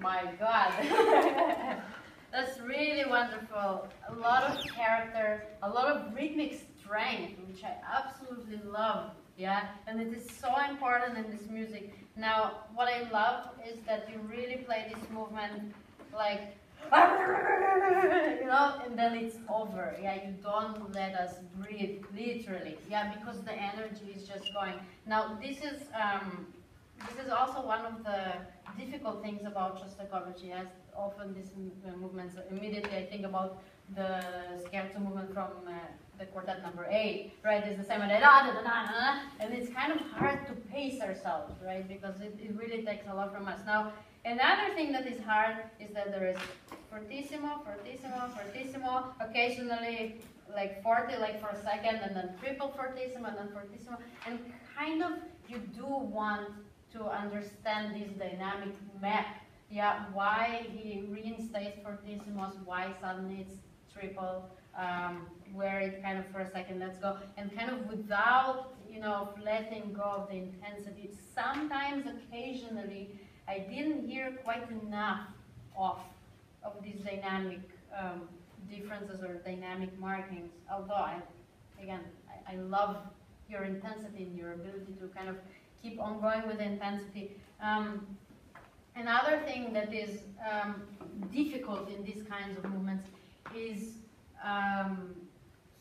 My God. That's really wonderful. A lot of character, a lot of rhythmic strength, which I absolutely love. Yeah, and it is so important in this music. Now, what I love is that you really play this movement like, you know, and then it's over. Yeah, you don't let us breathe, literally. Yeah, because the energy is just going. Now, this is also one of the difficult things about Shostakovich. Yes, often these movements, immediately I think about the scherzo movement from the quartet number 8, right? It's the same, and it's kind of hard to pace ourselves, right? Because it really takes a lot from us. Now, another thing that is hard is that there is fortissimo, fortissimo, fortissimo, occasionally like 40, like for a second, and then triple fortissimo, and then fortissimo, and kind of you do want to understand this dynamic map. Yeah, why he reinstates fortissimos, why suddenly it's triple, where it kind of for a second lets go, and kind of without, you know, letting go of the intensity. Sometimes, occasionally, I didn't hear quite enough of these dynamic differences or dynamic markings, although I love your intensity and your ability to kind of keep on going with the intensity. Another thing that is difficult in these kinds of movements is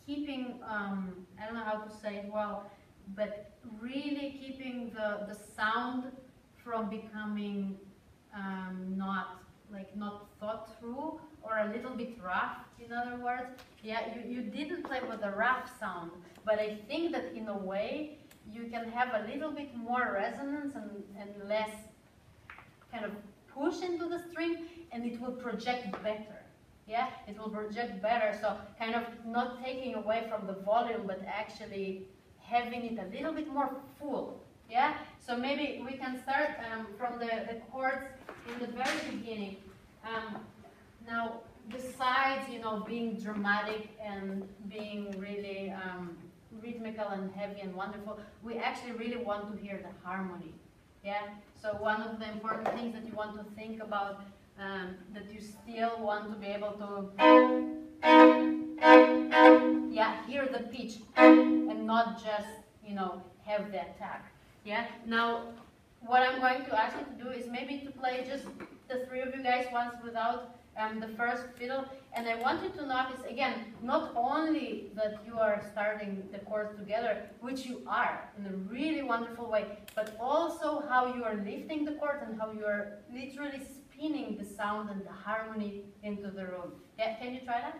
keeping, I don't know how to say it well, but really keeping the sound from becoming not thought through or a little bit rough, in other words. Yeah, you didn't play with a rough sound, but I think that in a way you can have a little bit more resonance and less kind of push into the string, and it will project better. Yeah, it will project better, so kind of not taking away from the volume, but actually having it a little bit more full. Yeah, so maybe we can start from the chords in the very beginning. Now, besides, you know, being dramatic and being really rhythmical and heavy and wonderful, we actually really want to hear the harmony. Yeah, so one of the important things that you want to think about, that you still want to be able to, yeah, hear the pitch and not just, you know, have the attack. Yeah. Now, what I'm going to ask you to do is maybe to play just the three of you guys once without the first fiddle, and I want you to notice again not only that you are starting the chords together, which you are in a really wonderful way, but also how you are lifting the chords and how you are literally spinning the sound and the harmony into the room. Yeah, can you try that?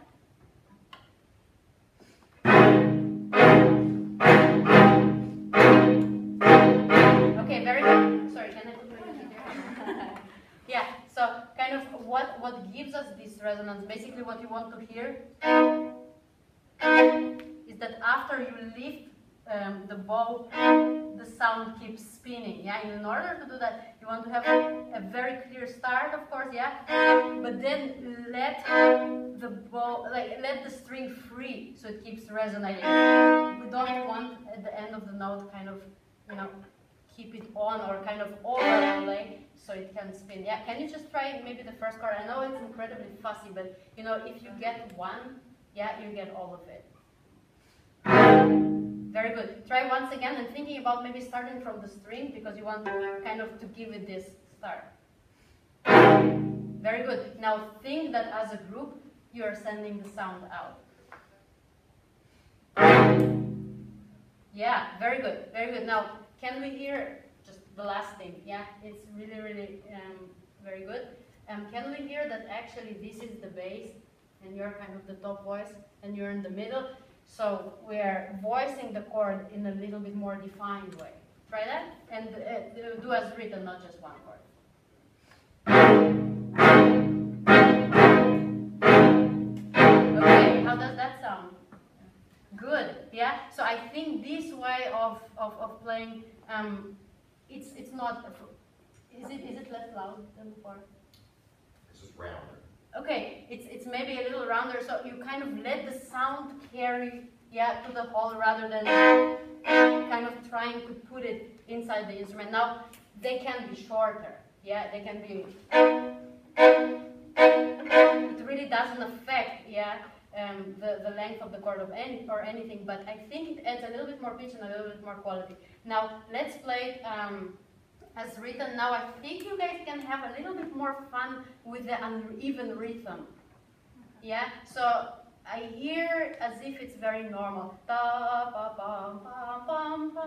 Okay, very good. Sorry, can I put my hand here? Yeah, so kind of what gives us this resonance, basically what you want to hear is that after you lift the bow, the sound keeps spinning. Yeah, and in order to do that, you want to have a very clear start, of course, yeah, but then let the bow, let the string free so it keeps resonating. We don't want at the end of the note kind of, you know, keep it on or kind of overlay so it can spin. Yeah, can you just try maybe the first chord? I know it's incredibly fussy, but you know, if you get one, yeah, you get all of it. Very good. Try once again and thinking about maybe starting from the string because you want to kind of to give it this start. Very good. Now think that as a group you are sending the sound out. Yeah, very good. Very good. Now can we hear just the last thing? Yeah, it's really, really very good. Can we hear that actually this is the bass and you're kind of the top voice and you're in the middle? So we are voicing the chord in a little bit more defined way. Try that and do as written, not just one chord. Okay, how does that sound? Good, yeah. So I think this way of playing, it's not. Is it less loud than before? It's just rounder. Okay, it's maybe a little rounder, so you kind of let the sound carry, yeah, to the whole rather than kind of trying to put it inside the instrument. Now they can be shorter, yeah, they can be it really doesn't affect, yeah, the length of the chord of anything, but I think it adds a little bit more pitch and a little bit more quality. Now, let's play it as written. Now, I think you guys can have a little bit more fun with the uneven rhythm. Yeah, so I hear as if it's very normal. Da, ba, bum, bum, bum, ba,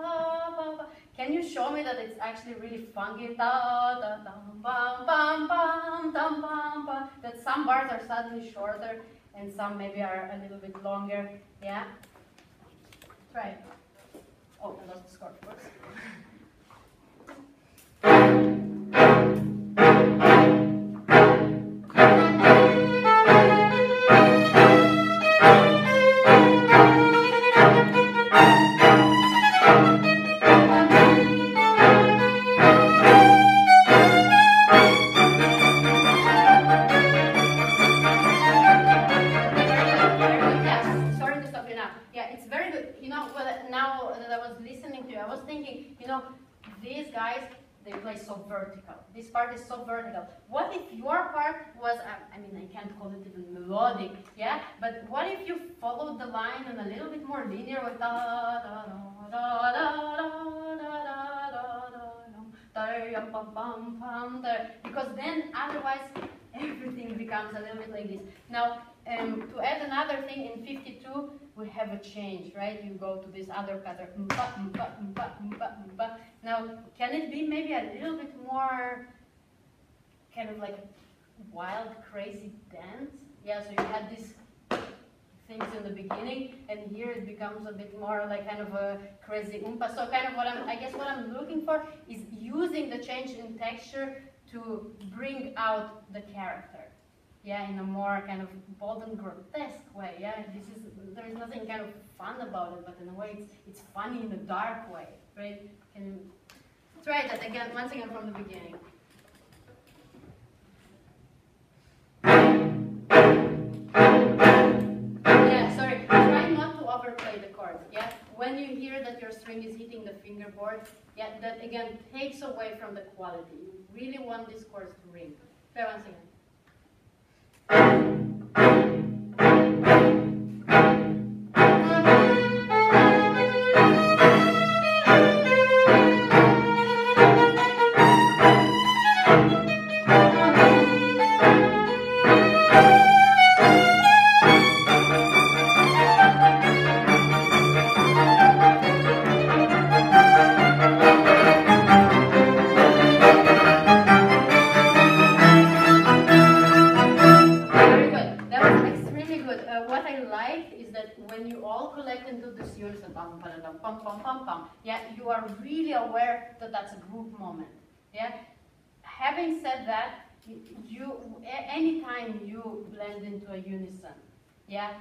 ba, ba. Can you show me that it's actually really funky? Da, da, dum, bum, bum, bum, dum, bum, bum. That some bars are suddenly shorter and some maybe are a little bit longer. Yeah? Try it. Oh, I lost the score, of course. These guys, they play so vertical. This part is so vertical. What if your part was, I mean, I can't call it even melodic, yeah? But what if you followed the line and a little bit more linear with da da da da da da da da da, because then otherwise everything becomes a little bit like this. Now, to add another thing, in 52, we have a change, right? You go to this other pattern. Now, can it be maybe a little bit more kind of like wild, crazy dance? Yeah, so you had these things in the beginning, and here it becomes a bit more like kind of a crazy oompa. So kind of I guess what I'm looking for is using the change in texture to bring out the character. Yeah, in a more kind of bold and grotesque way. Yeah, there is nothing kind of fun about it, but in a way it's funny in a dark way, right? Can you try that again, once again from the beginning? Yeah, sorry. Try not to overplay the chord. Yeah, when you hear that your string is hitting the fingerboard, yeah, that again takes away from the quality. You really want these chords to ring. Try once again. Yeah, you are really aware that that's a group moment. Yeah. Having said that, anytime you blend into a unison, yeah,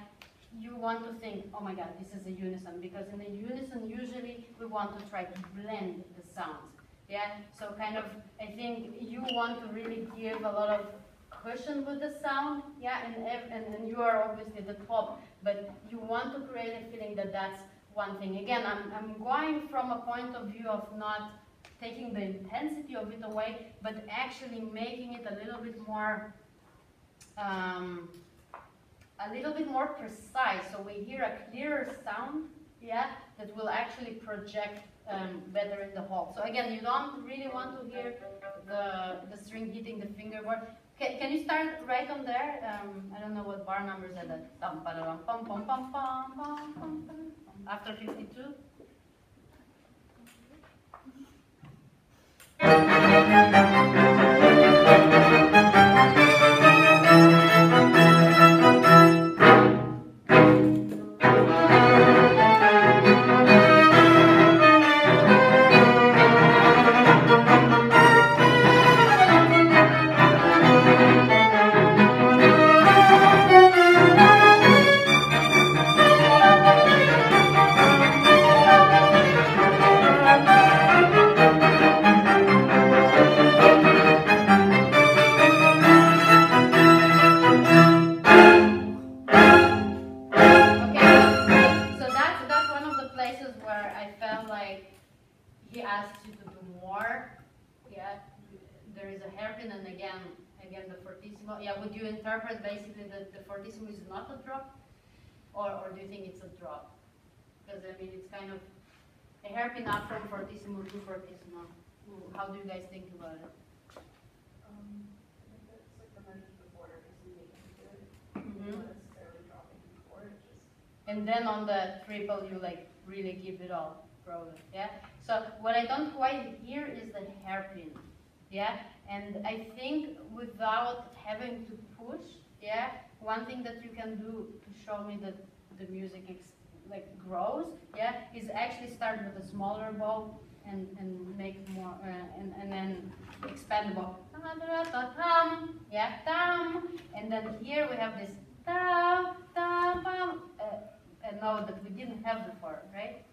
you want to think, oh my God, this is a unison, because in a unison usually we want to try to blend the sounds. Yeah. So kind of, I think you want to really give a lot of cushion with the sound. Yeah, and you are obviously the top, but you want to create a feeling that that's one thing. Again, I'm going from a point of view of not taking the intensity of it away, but actually making it a little bit more precise, so we hear a clearer sound, yeah, that will actually project better in the whole. So again, you don't really want to hear the string hitting the fingerboard. Can you start right on there? I don't know what bar numbers are that. After 52. again the fortissimo. Yeah, would you interpret basically that the fortissimo is not a drop, or do you think it's a drop? Because I mean it's kind of a hairpin up from fortissimo to fortissimo. How do you guys think about it? I think that's like the measures before everything making it. Mm-hmm. Not necessarily dropping before it, just. And then on the triple, you like really give it all, probably. Yeah. So what I don't quite hear is the hairpin. Yeah. And I think without having to push, yeah, one thing that you can do to show me that the music like grows, yeah, is actually start with a smaller bow and make more and then expand the bow. Yeah, tam. And then here we have this tam tam pam. A note that we didn't have before, right?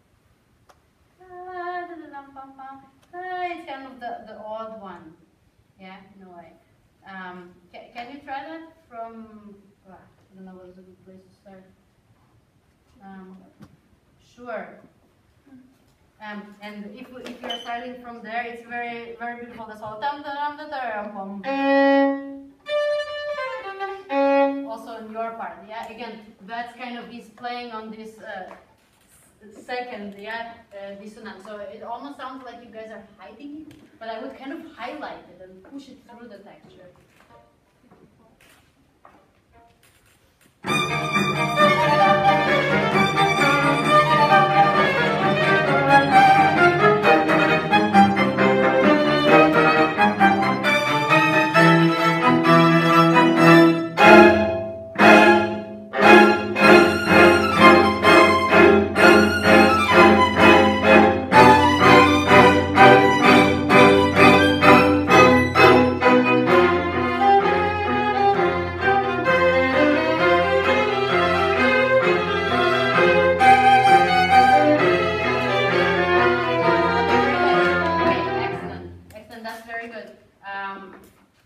It's kind of the odd one. Yeah, in a way. Can you try that from, I don't know what is a good place to start. Sure. And if you're starting from there, it's very, very beautiful. That's all. Also in your part, yeah. Again, that's kind of he's playing on this second, yeah, dissonance. So it almost sounds like you guys are hiding it, but I would kind of highlight it and push it through the texture.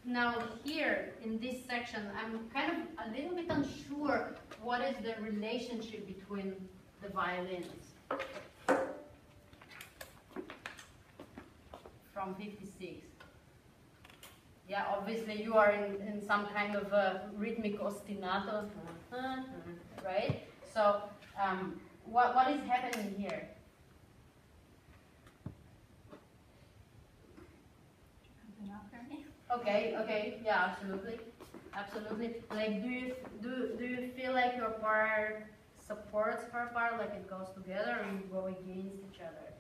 Now here in this section, I'm kind of a little bit unsure what is the relationship between the violins. From 56. Yeah, obviously you are in some kind of a rhythmic ostinato, right? So what is happening here? Okay, yeah, absolutely. Like, do you feel like your part supports her part, like it goes together, or you go against each other?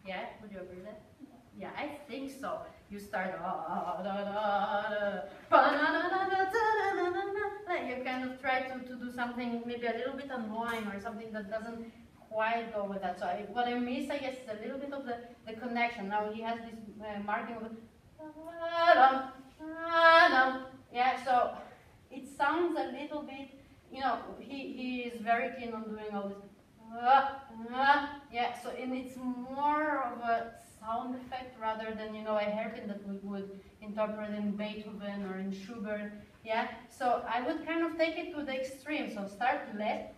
Yeah, would you agree with that? Yeah, I think so. You start like you kind of try to do something maybe a little bit annoying or something that doesn't quite go with that. So what I miss, I guess, is a little bit of the connection. Now he has this marking of yeah, so it sounds a little bit, you know, he is very keen on doing all this, yeah, so and it's more of a sound effect rather than, you know, a hairpin that we would interpret in Beethoven or in Schubert, yeah, so I would kind of take it to the extreme, so start left,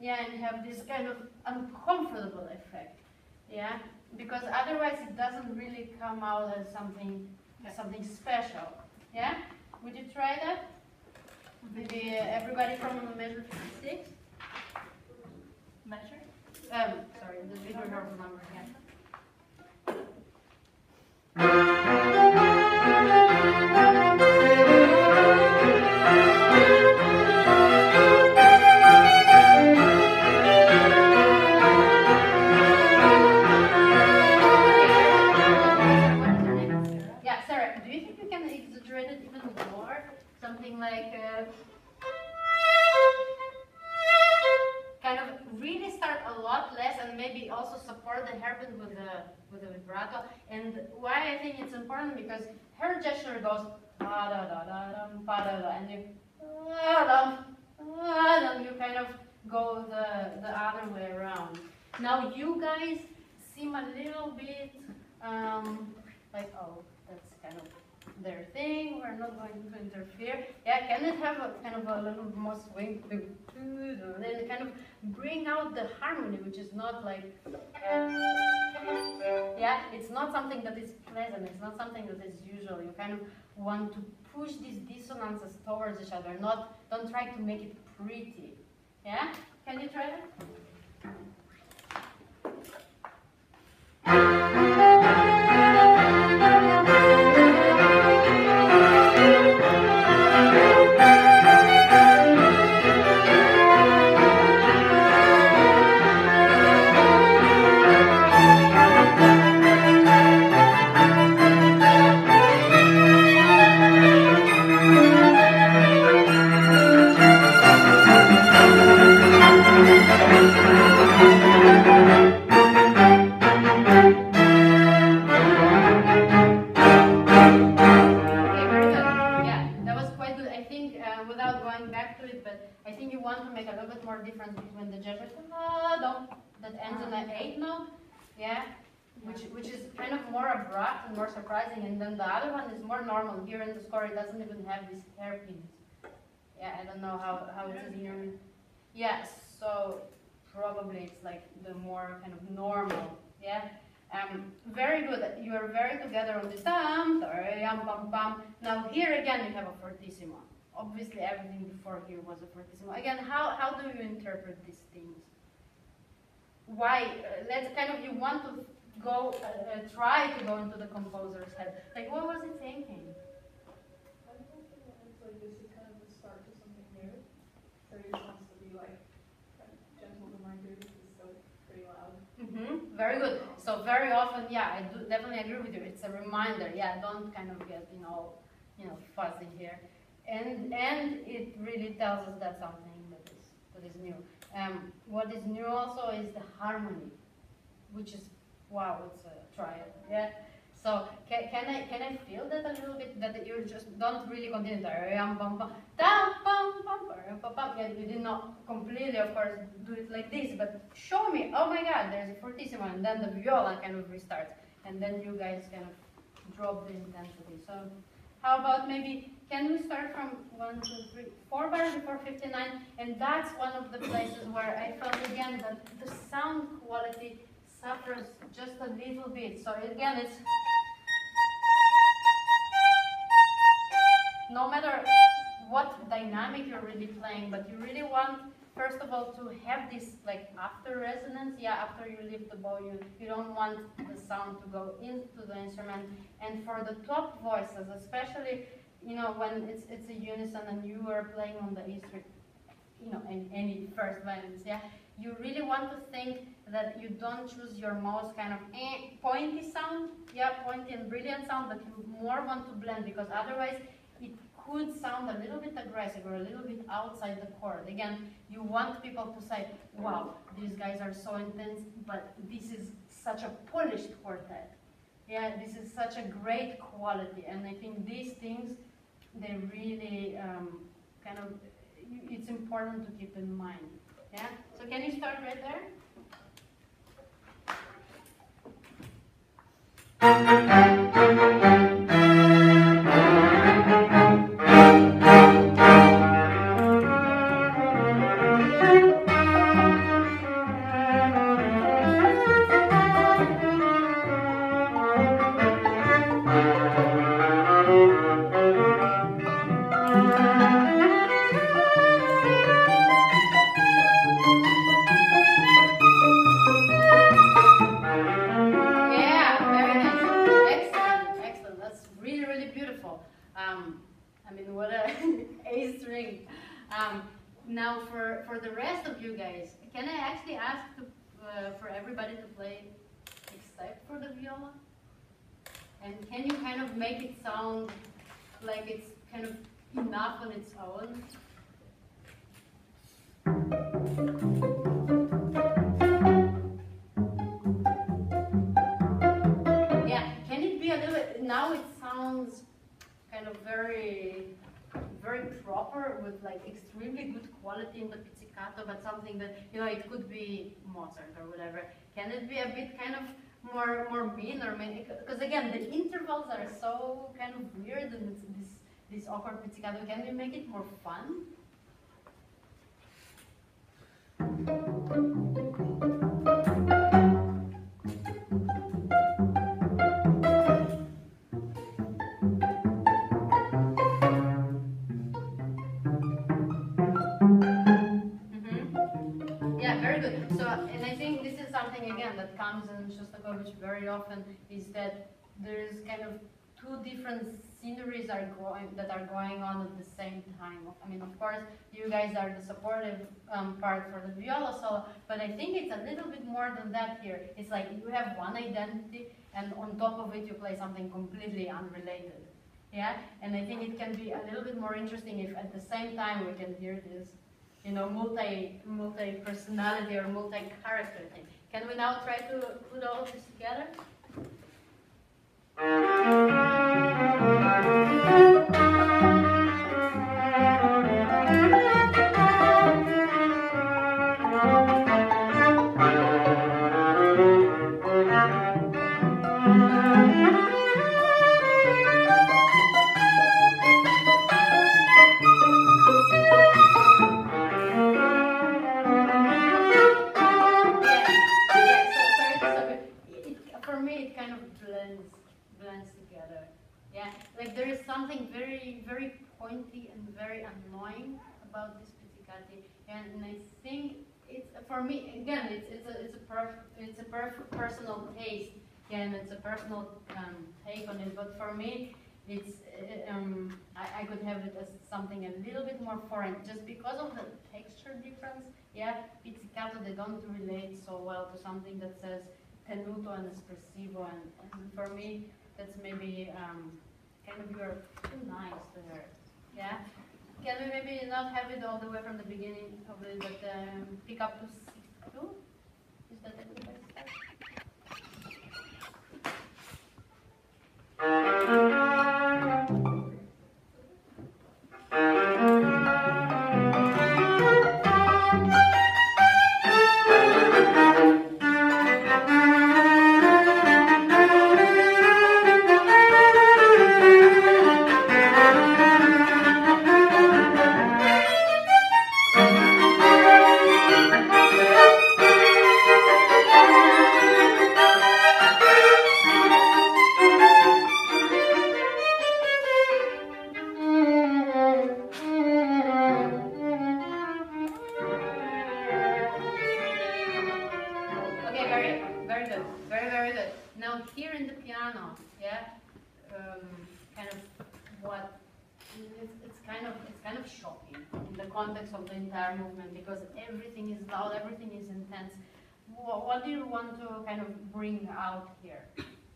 yeah, and have this kind of uncomfortable effect, yeah. Because otherwise it doesn't really come out as something special. Yeah? Would you try that? Maybe everybody from measure 56? Measure? Sorry, the video number again. Something like kind of really start a lot less and maybe also support the hairpin with the vibrato. And why I think it's important, because her gesture goes da da da da da da da, and you kind of go the other way around. Now you guys seem a little bit like, oh, that's kind of their thing, we're not going to interfere. Yeah, can it have a kind of a little more swing? And then kind of bring out the harmony, which is not like, yeah, it's not something that is pleasant, it's not something that is usual. You kind of want to push these dissonances towards each other, don't try to make it pretty. Yeah? Can you try that? Between the judges that ends on an 8 note, yeah, which is kind of more abrupt and more surprising, and then the other one is more normal. Here in the score, it doesn't even have these hairpins. Yeah, I don't know how it is in your. Yeah, so probably it's like the more kind of normal. Yeah, very good. You are very together on this tam, pam pam. Now here again you have a fortissimo. Obviously, everything before here was a fortissimo. Again, how do you interpret these things? Why? Let's kind of, you want to go, try to go into the composer's head. Like, what was he thinking? I think it's like this is kind of the start to something new. So he just wants to be like a gentle reminder because it's still pretty loud. Very good. So very often, yeah, I do definitely agree with you. It's a reminder. Yeah, don't kind of get fuzzy here. And it really tells us that something that is new. What is new also is the harmony, which is, wow, it's a triad. Yeah. So can I feel that a little bit, that you just don't really continue yeah, you did not completely, of course, do it like this, but show me, oh my God, there's a fortissimo, and then the viola kind of restarts, and then you guys kind of drop the intensity. So how about maybe, can we start from 1, 2, 3, 4 bars before 59? And that's one of the places where I felt again that the sound quality suffers just a little bit. So again, it's no matter what dynamic you're really playing, but you really want, first of all, to have this like after resonance. Yeah, after you lift the bow, you don't want the sound to go into the instrument. And for the top voices, especially, when it's a unison and you are playing on the E string, in any first violins, yeah, you really want to think that you don't choose your most kind of pointy sound, yeah, pointy and brilliant sound, but you more want to blend, because otherwise it could sound a little bit aggressive or a little bit outside the chord. Again, you want people to say, wow, these guys are so intense, but this is such a polished quartet. Yeah, this is such a great quality, and I think these things, they really it's important to keep in mind. Yeah, so can you start right there? Now for the rest of you guys, can I actually ask for everybody to play except for the viola? And can you kind of make it sound like it's kind of enough on its own? Yeah, can it be a little bit, now it sounds kind of very proper, with like extremely good quality in the pizzicato, but something that, it could be Mozart or whatever. Can it be a bit kind of more mean, or because again, the intervals are so kind of weird, and it's this awkward pizzicato, can we make it more fun? Yeah, very good. So, and I think this is something again that comes in Shostakovich very often, is that there's kind of two different sceneries that are going on at the same time. I mean, of course, you guys are the supportive part for the viola solo, but I think it's a little bit more than that here. It's like you have one identity, and on top of it, you play something completely unrelated. Yeah, and I think it can be a little bit more interesting if at the same time we can hear this, you know, multi-personality or multi-character thing. Can we now try to put all of this together? For me, it kind of blends together. Yeah, like there is something very, very pointy and very annoying about this pizzicati, and I think it's, for me, again, it's a personal taste, yeah, and it's a personal take on it. But for me, it's I could have it as something a little bit more foreign, just because of the texture difference. Yeah, pizzicato, they don't relate so well to something that says tenuto and espressivo, and for me, that's maybe kind of you're too nice there. Yeah? Can we maybe not have it all the way from the beginning of it, but pick up to 6-2? Is that a good way to start? Of the entire movement, because everything is loud, everything is intense. What do you want to kind of bring out here?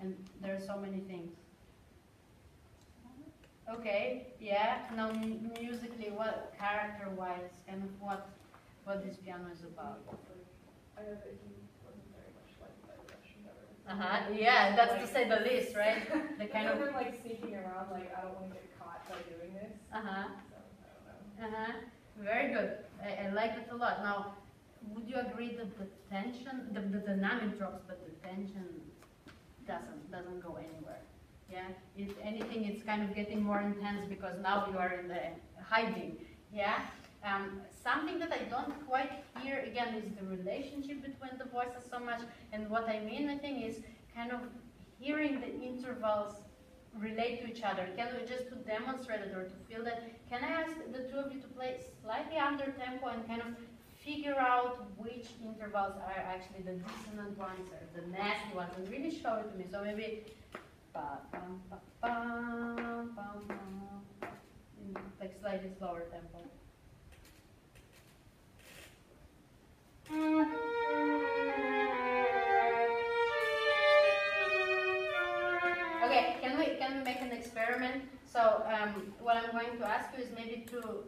And there are so many things. Okay, yeah. Now musically, what character-wise, kind of what this piano is about? I know that he wasn't very much liked by the Russian government. Yeah, that's to say the least, right? The kind of like sneaking around, like I don't want to get caught by doing this. So I don't know. Very good. I like it a lot. Now, would you agree that the tension, the dynamic drops, but the tension doesn't go anywhere? Yeah. If anything, it's kind of getting more intense because now you are in the hiding. Yeah. Something that I don't quite hear again is the relationship between the voices so much. And what I mean, I think, is kind of hearing the intervals relate to each other. Can we just to demonstrate it or to feel that? Can I ask the two of you to play slightly under tempo and kind of figure out which intervals are actually the dissonant ones or the nasty ones, and really show it to me? So maybe like slightly slower tempo. Okay, can we make an experiment? So what I'm going to ask you is maybe to,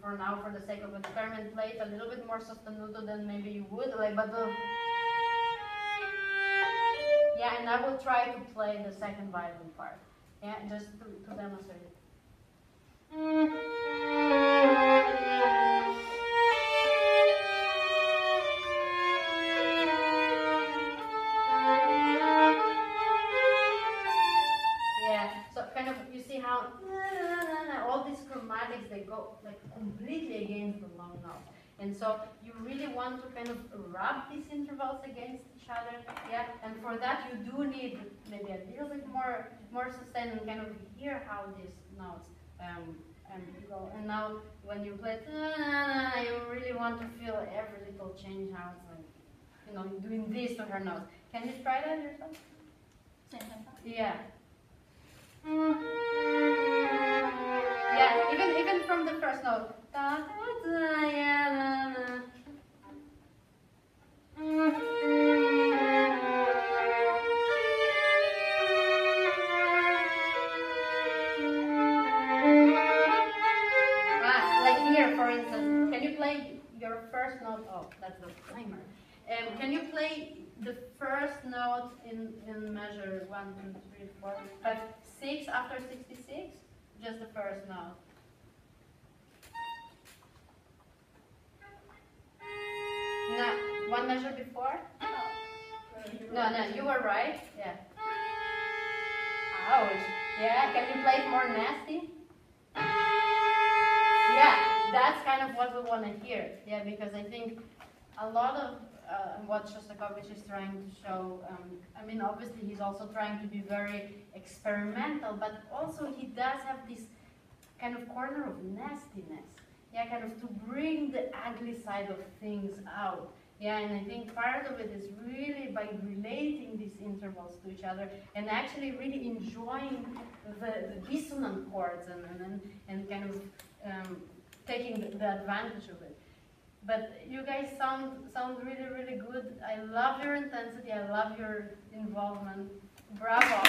for now, for the sake of experiment, play it a little bit more sostenuto than maybe you would, like, but yeah, and I will try to play the second violin part. Yeah, just to demonstrate it. Yeah, so kind of, you see how all these chromatics, they go like completely against the long note. And so you really want to kind of rub these intervals against each other, yeah? And for that you do need maybe a little bit more sustain and kind of hear how these notes go. And now when you play, you really want to feel every little change, how it's like, you know, doing this to her notes. Can you try that yourself? Yeah. Yeah, even from the first note. Like here, for instance, can you play your first note? Oh, that's the timer. Can you play the first note in measure 1, 2, 3, 4, 5, 6 after 66? Just the first note. No, one measure before? No, you were right. Yeah. Ouch. Yeah, can you play it more nasty? Yeah, that's kind of what we want to hear. Yeah, because I think a lot of what Shostakovich is trying to show, I mean, obviously he's also trying to be very experimental, but also he does have this kind of corner of nastiness. Yeah, kind of to bring the ugly side of things out. Yeah, and I think part of it is really by relating these intervals to each other and actually really enjoying the dissonant chords and kind of taking the advantage of it. But you guys sound really, really good. I love your intensity. I love your involvement. Bravo.